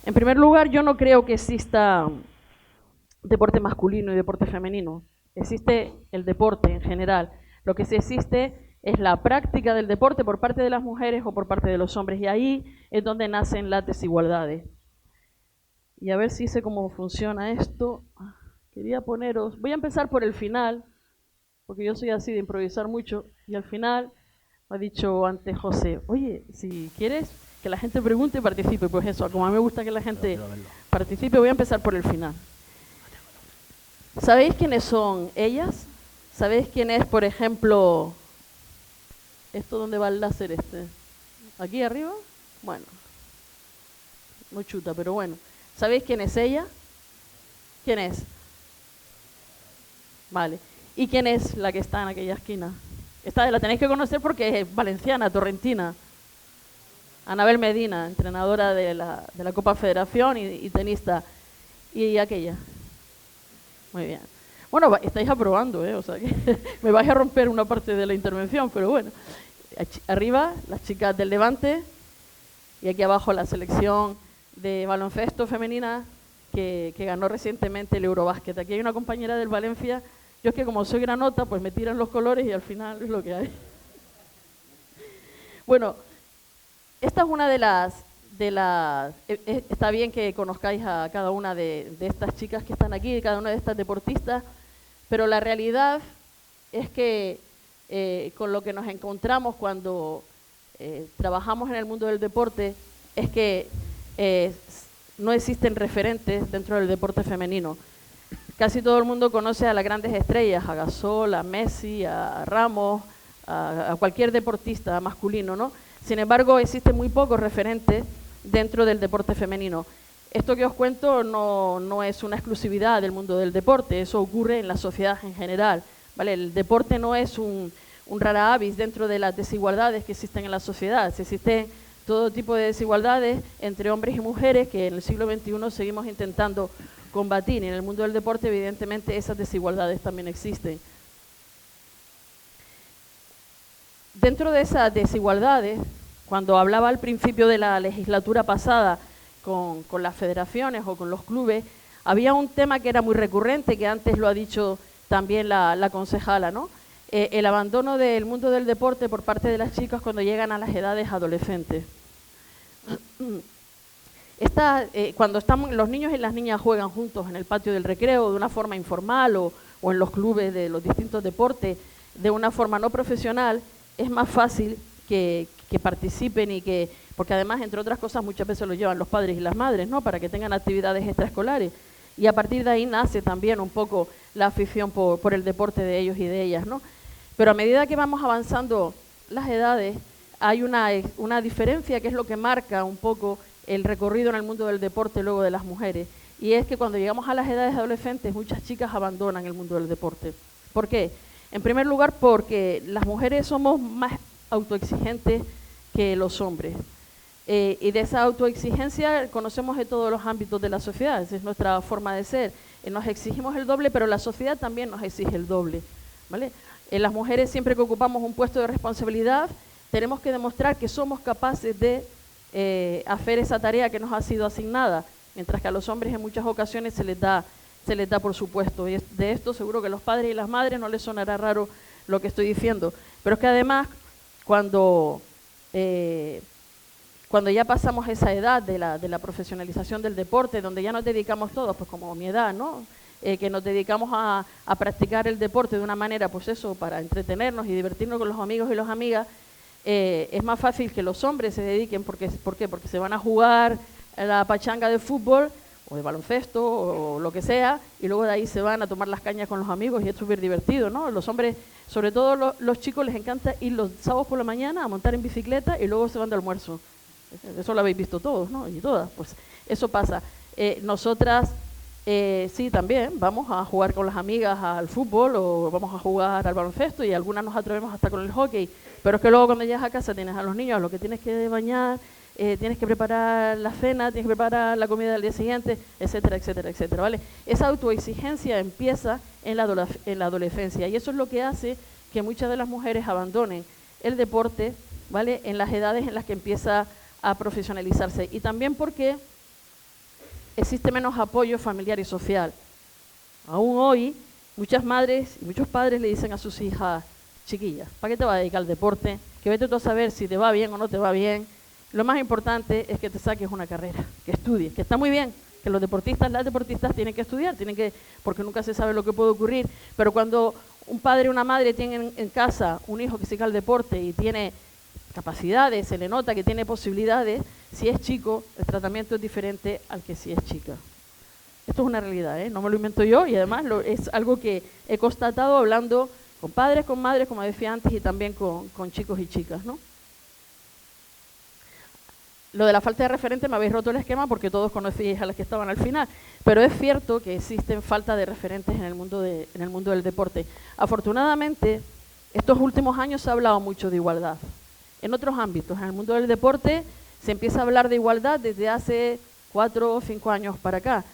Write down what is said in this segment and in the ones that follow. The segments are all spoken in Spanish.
En primer lugar, yo no creo que exista deporte masculino y deporte femenino. Existe el deporte en general. Lo que sí existe es la práctica del deporte por parte de las mujeres o por parte de los hombres. Y ahí es donde nacen las desigualdades. Y a ver si sé cómo funciona esto. Quería poneros... Voy a empezar por el final, porque yo soy así de improvisar mucho. Y al final me ha dicho antes José, oye, si quieres que la gente pregunte, participe. Pues eso, como a mí me gusta que la gente participe, voy a empezar por el final. ¿Sabéis quiénes son ellas? ¿Sabéis quién es, por ejemplo, esto dónde va el láser este? ¿Aquí arriba? Bueno, no chuta, pero bueno. ¿Sabéis quién es ella? ¿Quién es? Vale. ¿Y quién es la que está en aquella esquina? Esta la tenéis que conocer porque es valenciana, torrentina. Anabel Medina, entrenadora de la Copa Federación y tenista. ¿Y aquella? Muy bien. Bueno, estáis aprobando, o sea que me vais a romper una parte de la intervención, pero bueno. Arriba, las chicas del Levante, y aquí abajo la selección de baloncesto femenina que ganó recientemente el Eurobásquet. Aquí hay una compañera del Valencia. Yo es que como soy granota, pues me tiran los colores y al final es lo que hay. Bueno, esta es una de las... está bien que conozcáis a cada una de estas chicas que están aquí, cada una de estas deportistas, pero la realidad es que con lo que nos encontramos cuando trabajamos en el mundo del deporte es que no existen referentes dentro del deporte femenino. Casi todo el mundo conoce a las grandes estrellas, a Gasol, a Messi, a Ramos, a cualquier deportista masculino, ¿no? Sin embargo, existen muy pocos referentes dentro del deporte femenino. Esto que os cuento no es una exclusividad del mundo del deporte, eso ocurre en la sociedad en general, ¿vale? El deporte no es un rara avis dentro de las desigualdades que existen en la sociedad. Existen todo tipo de desigualdades entre hombres y mujeres que en el siglo XXI seguimos intentando combatir. Y en el mundo del deporte, evidentemente, esas desigualdades también existen. Dentro de esas desigualdades, cuando hablaba al principio de la legislatura pasada con las federaciones o con los clubes, había un tema que era muy recurrente, que antes lo ha dicho también la concejala, ¿no? El abandono del mundo del deporte por parte de las chicas cuando llegan a las edades adolescentes. Cuando los niños y las niñas juegan juntos en el patio del recreo de una forma informal o en los clubes de los distintos deportes de una forma no profesional, es más fácil que participen porque además, entre otras cosas, muchas veces lo llevan los padres y las madres, ¿no? Para que tengan actividades extraescolares. Y a partir de ahí nace también un poco la afición por el deporte de ellos y de ellas, ¿no? Pero a medida que vamos avanzando las edades, hay una diferencia que es lo que marca un poco el recorrido en el mundo del deporte luego de las mujeres. Y es que cuando llegamos a las edades adolescentes, muchas chicas abandonan el mundo del deporte. ¿Por qué? En primer lugar, porque las mujeres somos más autoexigentes que los hombres. Y de esa autoexigencia conocemos en todos los ámbitos de la sociedad, esa es nuestra forma de ser. Nos exigimos el doble, pero la sociedad también nos exige el doble, ¿vale? Las mujeres, siempre que ocupamos un puesto de responsabilidad, tenemos que demostrar que somos capaces de hacer esa tarea que nos ha sido asignada, mientras que a los hombres en muchas ocasiones se les da por supuesto. Y de esto seguro que a los padres y las madres no les sonará raro lo que estoy diciendo. Pero es que además, cuando ya pasamos esa edad de la profesionalización del deporte, donde ya nos dedicamos todos, pues como mi edad, ¿no? Que nos dedicamos a practicar el deporte de una manera, pues eso, para entretenernos y divertirnos con los amigos y las amigas, es más fácil que los hombres se dediquen. ¿Por qué? Porque se van a jugar a la pachanga de fútbol o de baloncesto o lo que sea, y luego de ahí se van a tomar las cañas con los amigos y es súper divertido, ¿no? Los hombres, sobre todo los chicos, les encanta ir los sábados por la mañana a montar en bicicleta y luego se van de almuerzo. Eso lo habéis visto todos, ¿no? Y todas, pues eso pasa. Nosotras sí, también vamos a jugar con las amigas al fútbol o vamos a jugar al baloncesto y algunas nos atrevemos hasta con el hockey, pero es que luego cuando llegas a casa tienes a los niños a los que tienes que bañar, tienes que preparar la cena, tienes que preparar la comida del día siguiente, etcétera, etcétera, etcétera, ¿vale? Esa autoexigencia empieza en la adolescencia y eso es lo que hace que muchas de las mujeres abandonen el deporte, ¿vale? En las edades en las que empieza a profesionalizarse. Y también porque existe menos apoyo familiar y social. Aún hoy, muchas madres y muchos padres le dicen a sus hijas, chiquillas, ¿para qué te vas a dedicar al deporte? Que vete tú a saber si te va bien o no te va bien. Lo más importante es que te saques una carrera, que estudies, que está muy bien, que los deportistas, las deportistas tienen que estudiar, porque nunca se sabe lo que puede ocurrir, pero cuando un padre o una madre tienen en casa un hijo que se dedica al deporte y tiene capacidades, se le nota que tiene posibilidades, si es chico, el tratamiento es diferente al que si es chica. Esto es una realidad, no me lo invento yo, y además es algo que he constatado hablando con padres, con madres, como decía antes, y también con chicos y chicas, ¿no? Lo de la falta de referente me habéis roto el esquema porque todos conocíais a las que estaban al final, pero es cierto que existen falta de referentes en el mundo del deporte. Afortunadamente, estos últimos años se ha hablado mucho de igualdad. En otros ámbitos, en el mundo del deporte, se empieza a hablar de igualdad desde hace 4 o 5 años para acá.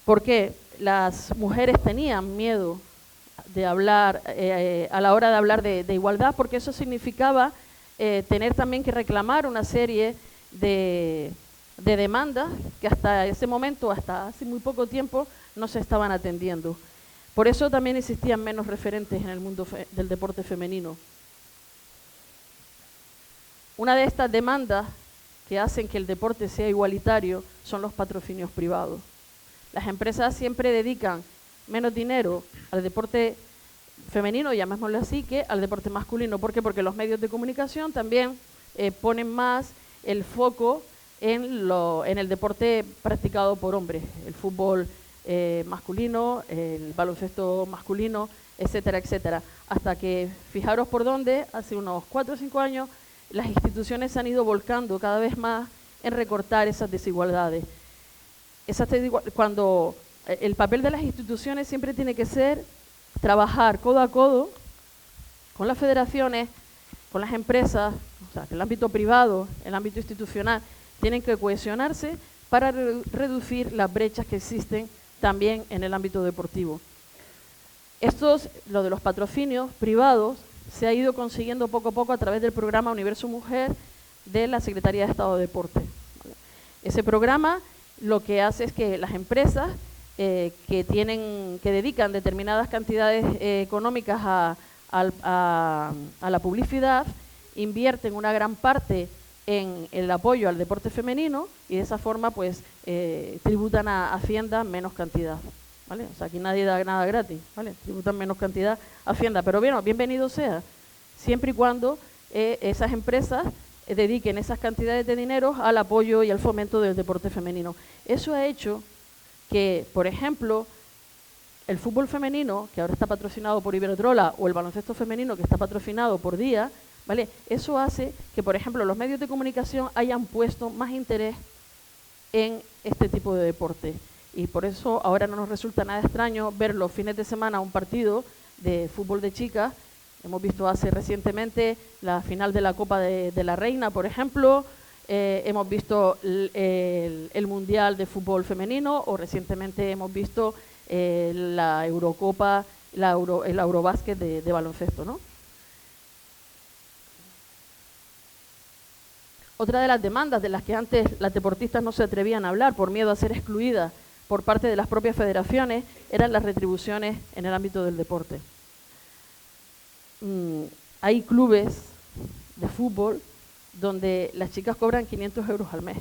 Porque las mujeres tenían miedo de hablar, a la hora de hablar de igualdad, porque eso significaba tener también que reclamar una serie de demandas que hasta ese momento, hasta hace muy poco tiempo, no se estaban atendiendo. Por eso también existían menos referentes en el mundo del deporte femenino. Una de estas demandas que hacen que el deporte sea igualitario son los patrocinios privados. Las empresas siempre dedican menos dinero al deporte femenino, llamémoslo así, que al deporte masculino. ¿Por qué? Porque los medios de comunicación también ponen más el foco en el deporte practicado por hombres, el fútbol masculino, el baloncesto masculino, etcétera, etcétera. Hasta que, fijaros por dónde, hace unos 4 o 5 años, las instituciones se han ido volcando cada vez más en recortar esas desigualdades. Cuando el papel de las instituciones siempre tiene que ser trabajar codo a codo con las federaciones, con las empresas, o sea, el ámbito privado, el ámbito institucional, tienen que cohesionarse para reducir las brechas que existen también en el ámbito deportivo. Lo de los patrocinios privados se ha ido consiguiendo poco a poco a través del programa Universo Mujer de la Secretaría de Estado de Deporte. Ese programa lo que hace es que las empresas que dedican determinadas cantidades económicas a la publicidad, invierten una gran parte en el apoyo al deporte femenino y de esa forma pues tributan a Hacienda menos cantidad, ¿vale? O sea, aquí nadie da nada gratis, ¿vale? Tributan menos cantidad a Hacienda, pero bueno, bienvenido sea, siempre y cuando esas empresas dediquen esas cantidades de dinero al apoyo y al fomento del deporte femenino. Eso ha hecho que, por ejemplo, el fútbol femenino, que ahora está patrocinado por Iberdrola, o el baloncesto femenino, que está patrocinado por Día, ¿vale? Eso hace que, por ejemplo, los medios de comunicación hayan puesto más interés en este tipo de deporte. Y por eso ahora no nos resulta nada extraño ver los fines de semana un partido de fútbol de chicas. Hemos visto recientemente la final de la Copa de la Reina, por ejemplo. Hemos visto el Mundial de Fútbol Femenino, o recientemente hemos visto la Eurocopa, el Eurobásquet de baloncesto, ¿no? Otra de las demandas de las que antes las deportistas no se atrevían a hablar por miedo a ser excluidas por parte de las propias federaciones eran las retribuciones en el ámbito del deporte. Hay clubes de fútbol donde las chicas cobran 500 euros al mes,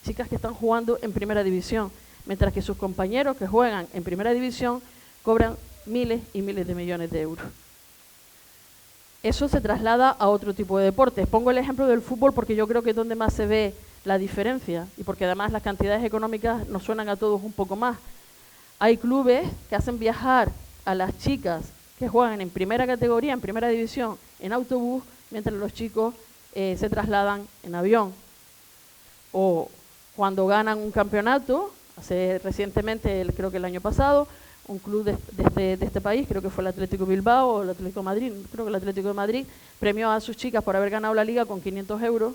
chicas que están jugando en primera división, mientras que sus compañeros que juegan en primera división cobran miles y miles de millones de euros. Eso se traslada a otro tipo de deportes. Pongo el ejemplo del fútbol porque yo creo que es donde más se ve la diferencia y porque además las cantidades económicas nos suenan a todos un poco más. Hay clubes que hacen viajar a las chicas que juegan en primera categoría, en primera división, en autobús, mientras los chicos se trasladan en avión. O cuando ganan un campeonato, recientemente, creo que el año pasado, un club de este país, creo que fue el Atlético Bilbao o el Atlético de Madrid, creo que el Atlético de Madrid, premió a sus chicas por haber ganado la liga con 500 euros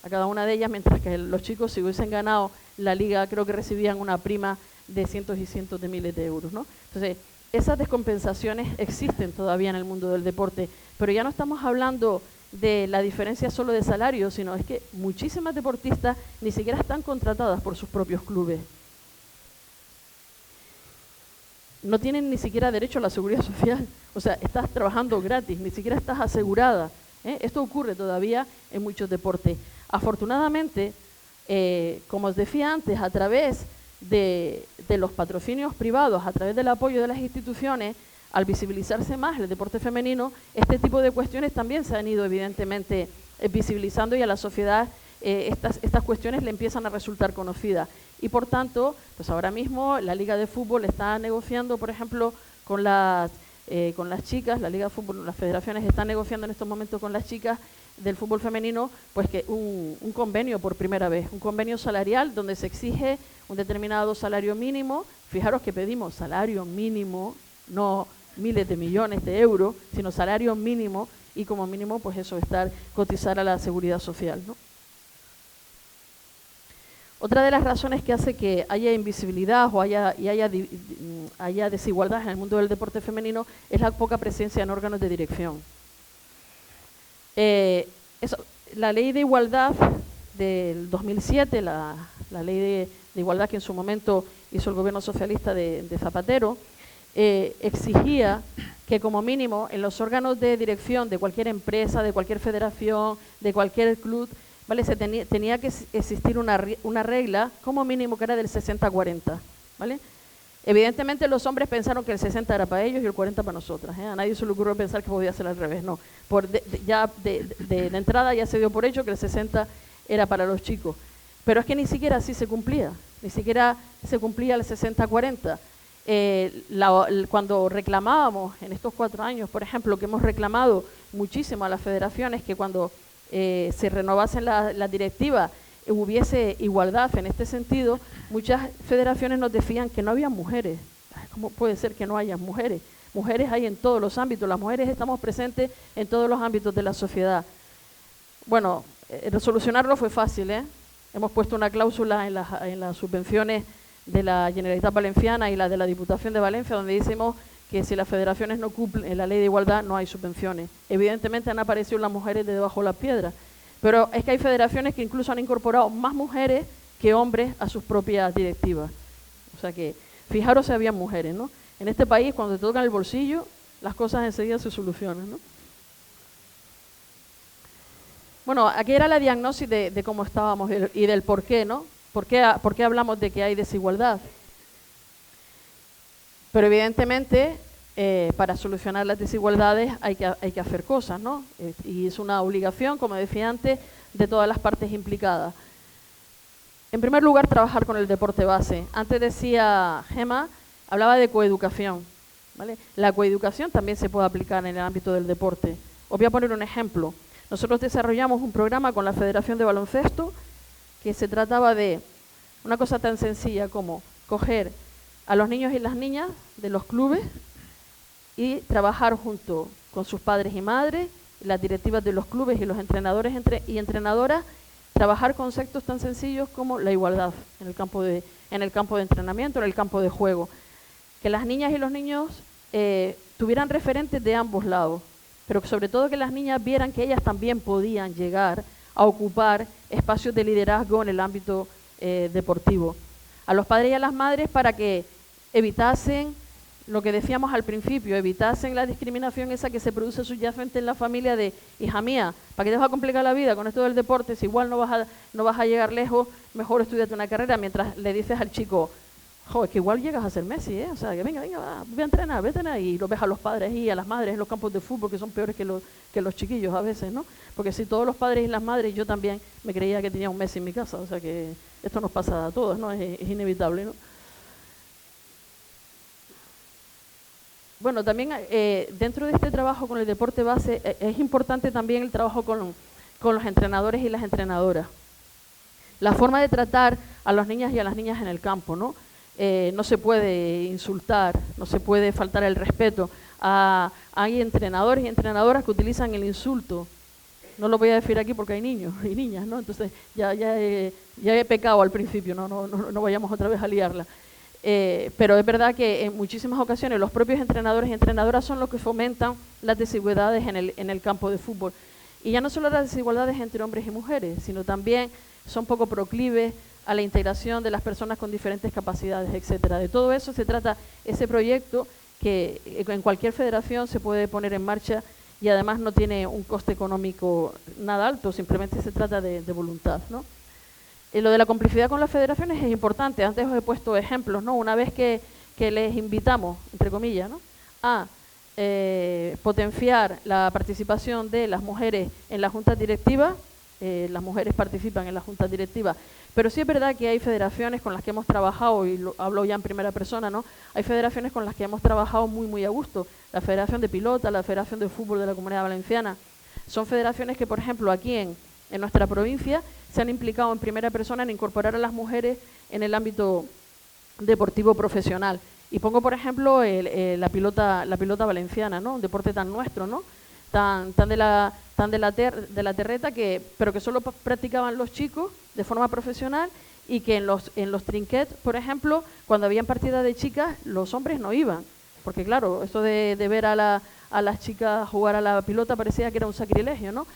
a cada una de ellas, mientras que los chicos, si hubiesen ganado la liga, creo que recibían una prima de cientos y cientos de miles de euros, ¿no? Entonces, esas descompensaciones existen todavía en el mundo del deporte, pero ya no estamos hablando de la diferencia solo de salario, sino es que muchísimas deportistas ni siquiera están contratadas por sus propios clubes. No tienen ni siquiera derecho a la seguridad social, o sea, estás trabajando gratis, ni siquiera estás asegurada. Esto ocurre todavía en muchos deportes. Afortunadamente, como os decía antes, a través de los patrocinios privados, a través del apoyo de las instituciones, al visibilizarse más el deporte femenino, este tipo de cuestiones también se han ido evidentemente visibilizando y a la sociedad estas cuestiones le empiezan a resultar conocidas. Y por tanto, pues ahora mismo la Liga de Fútbol está negociando, por ejemplo, con las chicas, la Liga de Fútbol, las federaciones están negociando en estos momentos con las chicas del fútbol femenino, pues que un convenio por primera vez, un convenio salarial donde se exige un determinado salario mínimo. Fijaros que pedimos salario mínimo, no miles de millones de euros, sino salario mínimo, y como mínimo pues eso, cotizar a la seguridad social, ¿no? Otra de las razones que hace que haya invisibilidad o haya desigualdad en el mundo del deporte femenino es la poca presencia en órganos de dirección. La ley de igualdad del 2007, la ley de igualdad que en su momento hizo el gobierno socialista de Zapatero, exigía que como mínimo en los órganos de dirección de cualquier empresa, de cualquier federación, de cualquier club, ¿vale? Tenía que existir una regla como mínimo que era del 60-40, ¿vale? Evidentemente los hombres pensaron que el 60 era para ellos y el 40 para nosotras, A nadie se le ocurrió pensar que podía ser al revés, no. De entrada ya se dio por hecho que el 60 era para los chicos. Pero es que ni siquiera así se cumplía, ni siquiera se cumplía el 60-40. Cuando reclamábamos en estos 4 años, por ejemplo, que hemos reclamado muchísimo a las federaciones que cuando se renovasen las directivas hubiese igualdad en este sentido, muchas federaciones nos decían que no había mujeres. ¿Cómo puede ser que no haya mujeres? Mujeres hay en todos los ámbitos, las mujeres estamos presentes en todos los ámbitos de la sociedad. Bueno, solucionarlo fue fácil, Hemos puesto una cláusula en las subvenciones de la Generalitat Valenciana y la de la Diputación de Valencia, donde decimos que si las federaciones no cumplen la ley de igualdad no hay subvenciones. Evidentemente han aparecido las mujeres de debajo de las piedras, pero es que hay federaciones que incluso han incorporado más mujeres que hombres a sus propias directivas. O sea que, fijaros si había mujeres, ¿no? En este país, cuando te tocan el bolsillo, las cosas enseguida se solucionan, ¿no? Bueno, aquí era la diagnosis de cómo estábamos y del por qué, ¿no? ¿Por qué hablamos de que hay desigualdad? Pero evidentemente, para solucionar las desigualdades hay que hacer cosas, ¿no? Y es una obligación, como decía antes, de todas las partes implicadas. En primer lugar, trabajar con el deporte base. Antes decía Gemma, hablaba de coeducación, ¿vale? La coeducación también se puede aplicar en el ámbito del deporte. Os voy a poner un ejemplo. Nosotros desarrollamos un programa con la Federación de Baloncesto que se trataba de una cosa tan sencilla como coger a los niños y las niñas de los clubes y trabajar junto con sus padres y madres, las directivas de los clubes y los entrenadores y entrenadoras, trabajar conceptos tan sencillos como la igualdad en el campo de entrenamiento, en el campo de juego. Que las niñas y los niños tuvieran referentes de ambos lados, pero sobre todo que las niñas vieran que ellas también podían llegar a ocupar espacios de liderazgo en el ámbito deportivo. A los padres y a las madres para que evitasen lo que decíamos al principio, evitasen la discriminación esa que se produce subyacente en la familia de, hija mía, ¿para qué te vas a complicar la vida con esto del deporte? Si igual no vas a llegar lejos, mejor estudiate una carrera, mientras le dices al chico, joder, que igual llegas a ser Messi, O sea, que venga, ve a entrenar, y lo ves a los padres y a las madres en los campos de fútbol, que son peores que los chiquillos a veces, ¿no? Porque si todos los padres y las madres, yo también me creía que tenía un Messi en mi casa, o sea que esto nos pasa a todos, ¿no? Es inevitable, ¿no? Bueno, también dentro de este trabajo con el deporte base es importante también el trabajo con los entrenadores y las entrenadoras. La forma de tratar a las niñas y a las niñas en el campo, ¿no? No se puede insultar, no se puede faltar el respeto. Hay entrenadores y entrenadoras que utilizan el insulto. No lo voy a decir aquí porque hay niños y niñas, ¿no? Entonces ya he pecado al principio, no vayamos otra vez a liarla. Pero es verdad que en muchísimas ocasiones los propios entrenadores y entrenadoras son los que fomentan las desigualdades en el campo de fútbol. Y ya no solo las desigualdades entre hombres y mujeres, sino también son poco proclives a la integración de las personas con diferentes capacidades, etcétera. De todo eso se trata ese proyecto que en cualquier federación se puede poner en marcha y además no tiene un coste económico nada alto, simplemente se trata de voluntad, ¿no? Lo de la complicidad con las federaciones es importante. Antes os he puesto ejemplos, ¿no? Una vez que les invitamos, entre comillas, ¿no?, a potenciar la participación de las mujeres en las juntas directivas, las mujeres participan en las juntas directivas, pero sí es verdad que hay federaciones con las que hemos trabajado, y lo hablo ya en primera persona, ¿no? Hay federaciones con las que hemos trabajado muy a gusto. La Federación de Pilota, la Federación de Fútbol de la Comunidad Valenciana, son federaciones que, por ejemplo, aquí en nuestra provincia se han implicado en primera persona en incorporar a las mujeres en el ámbito deportivo profesional. Y pongo, por ejemplo, la pilota valenciana, ¿no? Un deporte tan nuestro, ¿no? Tan de la terreta, pero que solo practicaban los chicos de forma profesional, y que en los trinquets, por ejemplo, cuando habían partidas de chicas, los hombres no iban. Porque claro, esto de ver a las chicas jugar a la pilota parecía que era un sacrilegio, ¿no?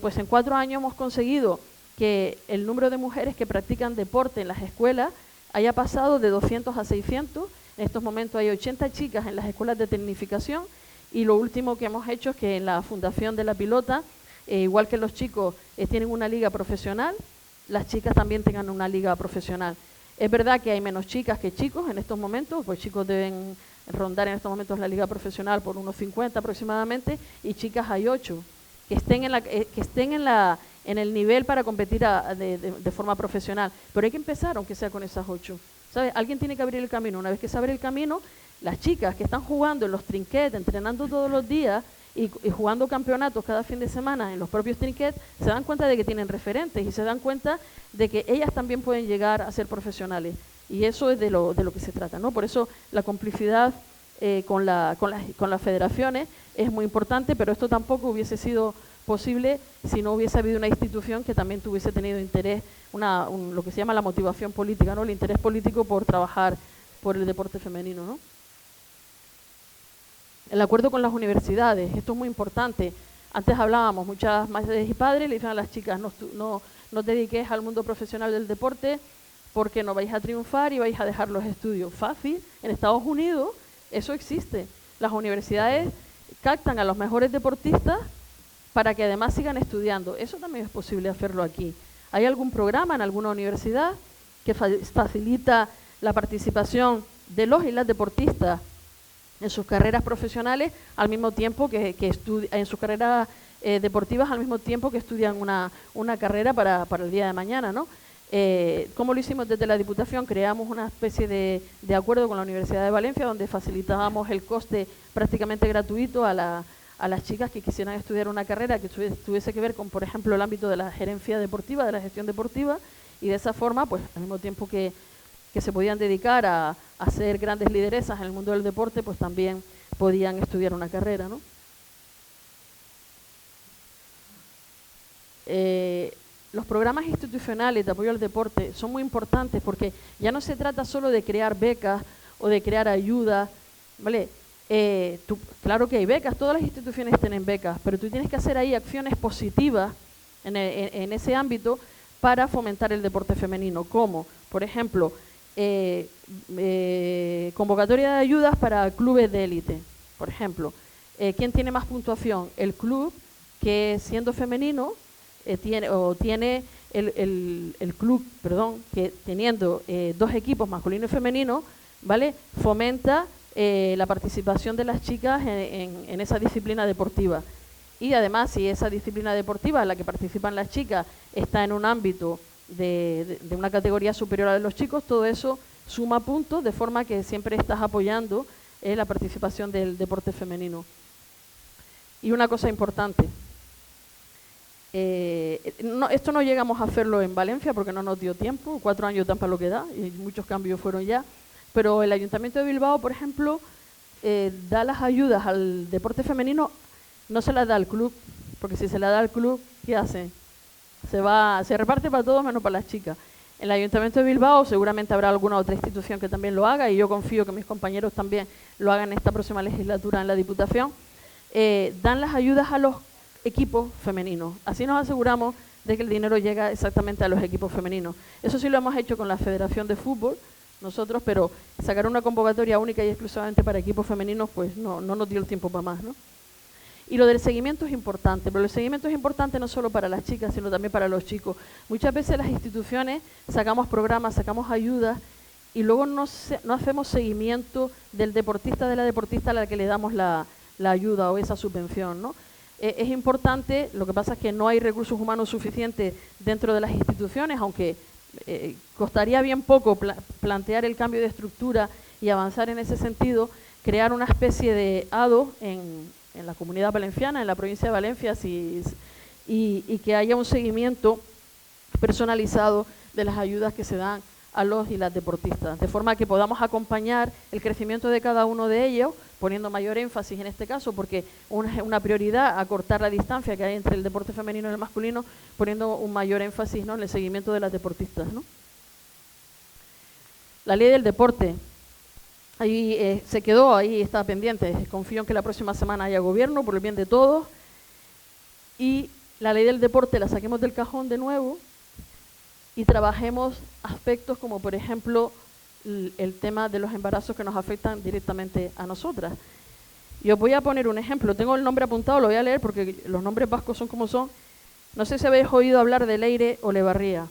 Pues en 4 años hemos conseguido que el número de mujeres que practican deporte en las escuelas haya pasado de 200 a 600. En estos momentos hay 80 chicas en las escuelas de tecnificación, y lo último que hemos hecho es que en la Fundación de la Pilota, igual que los chicos tienen una liga profesional, las chicas también tengan una liga profesional. Es verdad que hay menos chicas que chicos en estos momentos, pues chicos deben rondar en estos momentos la liga profesional por unos 50 aproximadamente, y chicas hay 8 que estén en el nivel para competir de forma profesional. Pero hay que empezar, aunque sea con esas 8. ¿Sabes? Alguien tiene que abrir el camino. Una vez que se abre el camino, las chicas que están jugando en los trinquets, entrenando todos los días y jugando campeonatos cada fin de semana en los propios trinquets, se dan cuenta de que tienen referentes y se dan cuenta de que ellas también pueden llegar a ser profesionales. Y eso es de lo que se trata, ¿no? Por eso la complicidad con las federaciones es muy importante, pero esto tampoco hubiese sido posible si no hubiese habido una institución que también tuviese tenido interés, lo que se llama la motivación política, ¿no? El interés político por trabajar por el deporte femenino, ¿no? El acuerdo con las universidades, esto es muy importante. Antes hablábamos, muchas madres y padres le dicen a las chicas, no os dediquéis al mundo profesional del deporte porque no vais a triunfar y vais a dejar los estudios. Fácil, en Estados Unidos eso existe. Las universidades captan a los mejores deportistas para que además sigan estudiando. Eso también es posible hacerlo aquí. ¿Hay algún programa en alguna universidad que facilita la participación de los y las deportistas en sus carreras profesionales al mismo tiempo en sus carreras deportivas al mismo tiempo que estudian una carrera para el día de mañana, ¿no? ¿Cómo lo hicimos desde la Diputación? Creamos una especie de acuerdo con la Universidad de Valencia donde facilitábamos el coste prácticamente gratuito a las chicas que quisieran estudiar una carrera que tuviese que ver con, por ejemplo, el ámbito de la gerencia deportiva, de la gestión deportiva, y de esa forma, pues al mismo tiempo que se podían dedicar a ser grandes lideresas en el mundo del deporte, pues también podían estudiar una carrera, ¿no? Los programas institucionales de apoyo al deporte son muy importantes porque ya no se trata solo de crear becas o de crear ayuda, ¿vale? Claro que hay becas, todas las instituciones tienen becas, pero tú tienes que hacer ahí acciones positivas en ese ámbito para fomentar el deporte femenino, como, por ejemplo, convocatoria de ayudas para clubes de élite, por ejemplo. ¿Quién tiene más puntuación? El club que, siendo femenino, tiene el club, que teniendo 2 equipos, masculino y femenino, ¿vale? Fomenta la participación de las chicas en esa disciplina deportiva. Y además, si esa disciplina deportiva en la que participan las chicas está en un ámbito de una categoría superior a la de los chicos, todo eso suma puntos, de forma que siempre estás apoyando la participación del deporte femenino. Y una cosa importante, esto no llegamos a hacerlo en Valencia porque no nos dio tiempo, 4 años tan para lo que da, y muchos cambios fueron ya, pero el Ayuntamiento de Bilbao, por ejemplo, da las ayudas al deporte femenino, no se las da al club, porque si se las da al club, ¿qué hace? Se reparte para todos menos para las chicas. En el Ayuntamiento de Bilbao seguramente habrá alguna otra institución que también lo haga, y yo confío que mis compañeros también lo hagan en esta próxima legislatura en la Diputación. Dan las ayudas equipos femeninos. Así nos aseguramos de que el dinero llega exactamente a los equipos femeninos. Eso sí lo hemos hecho con la Federación de Fútbol, nosotros, pero sacar una convocatoria única y exclusivamente para equipos femeninos, pues no nos dio el tiempo para más, ¿no? Y lo del seguimiento es importante, pero el seguimiento es importante no solo para las chicas, sino también para los chicos. Muchas veces las instituciones sacamos programas, sacamos ayudas y luego no hacemos seguimiento del deportista, de la deportista a la que le damos la ayuda o esa subvención, ¿no? Es importante, lo que pasa es que no hay recursos humanos suficientes dentro de las instituciones, aunque costaría bien poco plantear el cambio de estructura y avanzar en ese sentido, crear una especie de ADO en la Comunidad Valenciana, en la provincia de Valencia, y que haya un seguimiento personalizado de las ayudas que se dan a los y las deportistas, de forma que podamos acompañar el crecimiento de cada uno de ellos, poniendo mayor énfasis en este caso, porque una prioridad acortar la distancia que hay entre el deporte femenino y el masculino, poniendo un mayor énfasis, ¿no?, en el seguimiento de las deportistas, ¿no? La ley del deporte, ahí se quedó, ahí está pendiente. Confío en que la próxima semana haya gobierno por el bien de todos y la ley del deporte la saquemos del cajón de nuevo y trabajemos aspectos como, por ejemplo, el tema de los embarazos que nos afectan directamente a nosotras. Y os voy a poner un ejemplo. Tengo el nombre apuntado, lo voy a leer porque los nombres vascos son como son. No sé si habéis oído hablar de Leire Olevarría.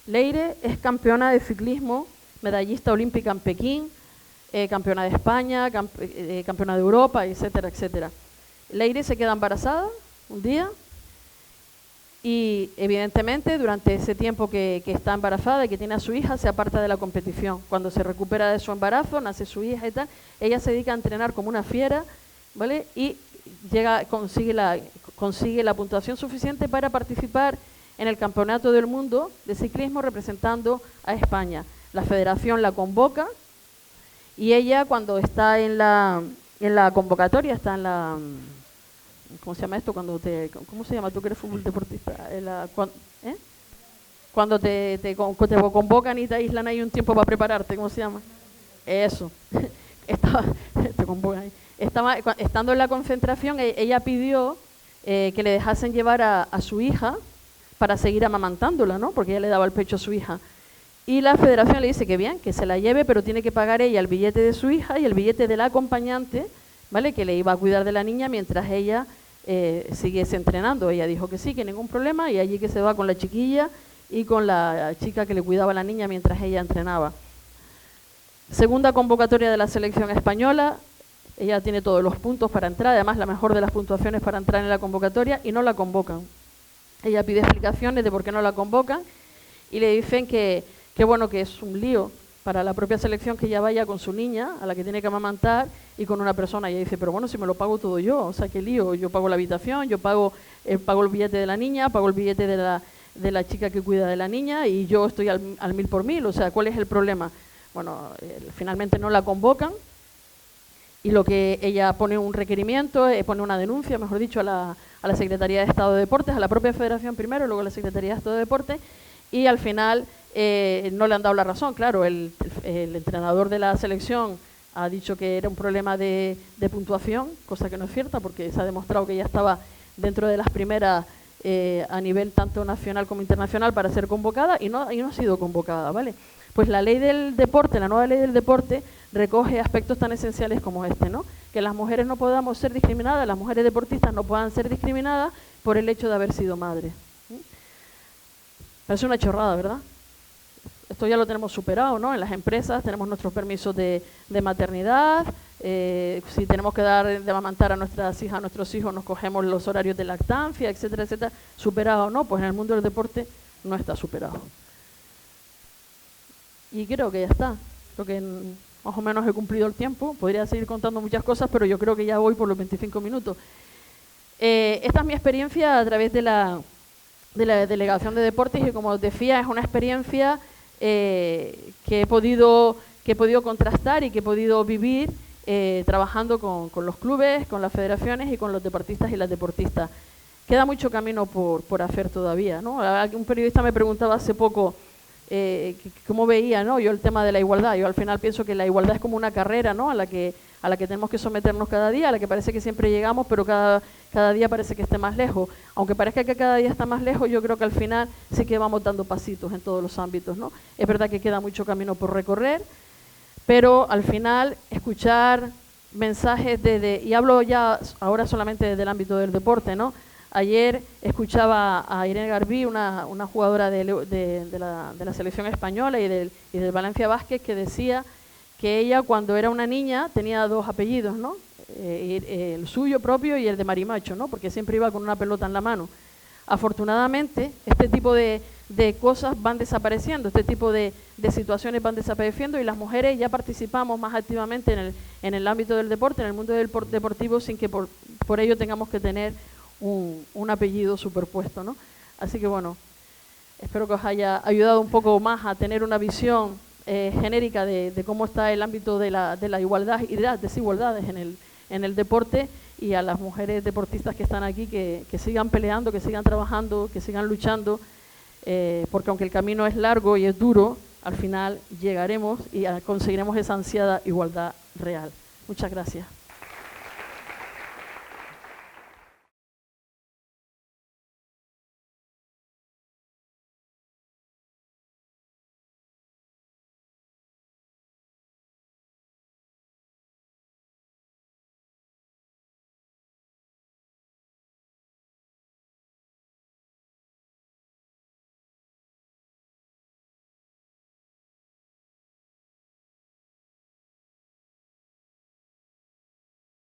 Leire es campeona de ciclismo, medallista olímpica en Pekín, campeona de España, campeona de Europa, etcétera, etcétera. Leire se queda embarazada un día y evidentemente durante ese tiempo que está embarazada y que tiene a su hija se aparta de la competición. Cuando se recupera de su embarazo, nace su hija y tal, ella se dedica a entrenar como una fiera, ¿vale? Y consigue la puntuación suficiente para participar en el Campeonato del Mundo de Ciclismo representando a España. La federación la convoca y ella, cuando está en la convocatoria, está en la... ¿Cómo se llama esto? ¿Cómo se llama? Tú que eres fútbol deportista. Cuando te convocan y te aíslan ahí un tiempo para prepararte, ¿cómo se llama? Eso. Te convocan ahí. Estando en la concentración, ella pidió que le dejasen llevar a su hija para seguir amamantándola, ¿no? Porque ella le daba el pecho a su hija. Y la federación le dice que bien, que se la lleve, pero tiene que pagar ella el billete de su hija y el billete del acompañante, ¿vale?, que le iba a cuidar de la niña mientras ella siguiese entrenando. Ella dijo que sí, que ningún problema, y allí que se va con la chiquilla y con la chica que le cuidaba a la niña mientras ella entrenaba. Segunda convocatoria de la selección española, ella tiene todos los puntos para entrar, además la mejor de las puntuaciones para entrar en la convocatoria, y no la convocan. Ella pide explicaciones de por qué no la convocan y le dicen que bueno, que es un lío para la propia selección que ella vaya con su niña, a la que tiene que amamantar, y con una persona. Y ella dice, pero bueno, si me lo pago todo yo, o sea, qué lío, yo pago la habitación, yo pago el billete de la niña, pago el billete de la chica que cuida de la niña, y yo estoy al 1000 por 1000, o sea, ¿cuál es el problema? Bueno, finalmente no la convocan, y lo que ella pone un requerimiento, pone una denuncia, mejor dicho, a la Secretaría de Estado de Deportes, a la propia Federación primero, luego a la Secretaría de Estado de Deportes, y al final no le han dado la razón. Claro, el entrenador de la selección ha dicho que era un problema de puntuación, cosa que no es cierta, porque se ha demostrado que ella estaba dentro de las primeras a nivel tanto nacional como internacional para ser convocada, y no ha sido convocada, ¿vale? Pues la ley del deporte, la nueva ley del deporte, recoge aspectos tan esenciales como este, ¿no? Que las mujeres no podamos ser discriminadas, las mujeres deportistas no puedan ser discriminadas por el hecho de haber sido madres. Parece una chorrada, ¿verdad? Esto ya lo tenemos superado, ¿no? En las empresas tenemos nuestros permisos de maternidad, si tenemos que dar de amamantar a nuestras hijas, a nuestros hijos, nos cogemos los horarios de lactancia, etcétera, etcétera. ¿Superado o no? Pues en el mundo del deporte no está superado. Y creo que ya está. Creo que más o menos he cumplido el tiempo. Podría seguir contando muchas cosas, pero yo creo que ya voy por los 25 minutos. Esta es mi experiencia a través de la Delegación de Deportes, y como os decía, es una experiencia que he podido contrastar y que he podido vivir trabajando con los clubes, con las federaciones y con los deportistas y las deportistas. Queda mucho camino por hacer todavía, ¿no? Un periodista me preguntaba hace poco, cómo veía, ¿no?, yo el tema de la igualdad. Yo al final pienso que la igualdad es como una carrera, ¿no?, a la que tenemos que someternos cada día, a la que parece que siempre llegamos, pero cada día parece que esté más lejos. Aunque parezca que cada día está más lejos, yo creo que al final sí que vamos dando pasitos en todos los ámbitos, ¿no? Es verdad que queda mucho camino por recorrer, pero al final escuchar mensajes y hablo ya ahora solamente del ámbito del deporte, ¿no? Ayer escuchaba a Irene Garbí, una jugadora de la selección española y del Valencia Basket, que decía que ella cuando era una niña tenía 2 apellidos, ¿no? El suyo propio y el de Marimacho, ¿no?, porque siempre iba con una pelota en la mano. Afortunadamente, este tipo de cosas van desapareciendo, este tipo de situaciones van desapareciendo, y las mujeres ya participamos más activamente en el ámbito del deporte, en el mundo deportivo, sin que por ello tengamos que tener un apellido superpuesto, ¿no? Así que bueno, espero que os haya ayudado un poco más a tener una visión genérica de cómo está el ámbito de la igualdad y de las desigualdades en el deporte, y a las mujeres deportistas que están aquí que sigan peleando, que sigan trabajando, que sigan luchando, porque aunque el camino es largo y es duro, al final llegaremos y conseguiremos esa ansiada igualdad real. Muchas gracias.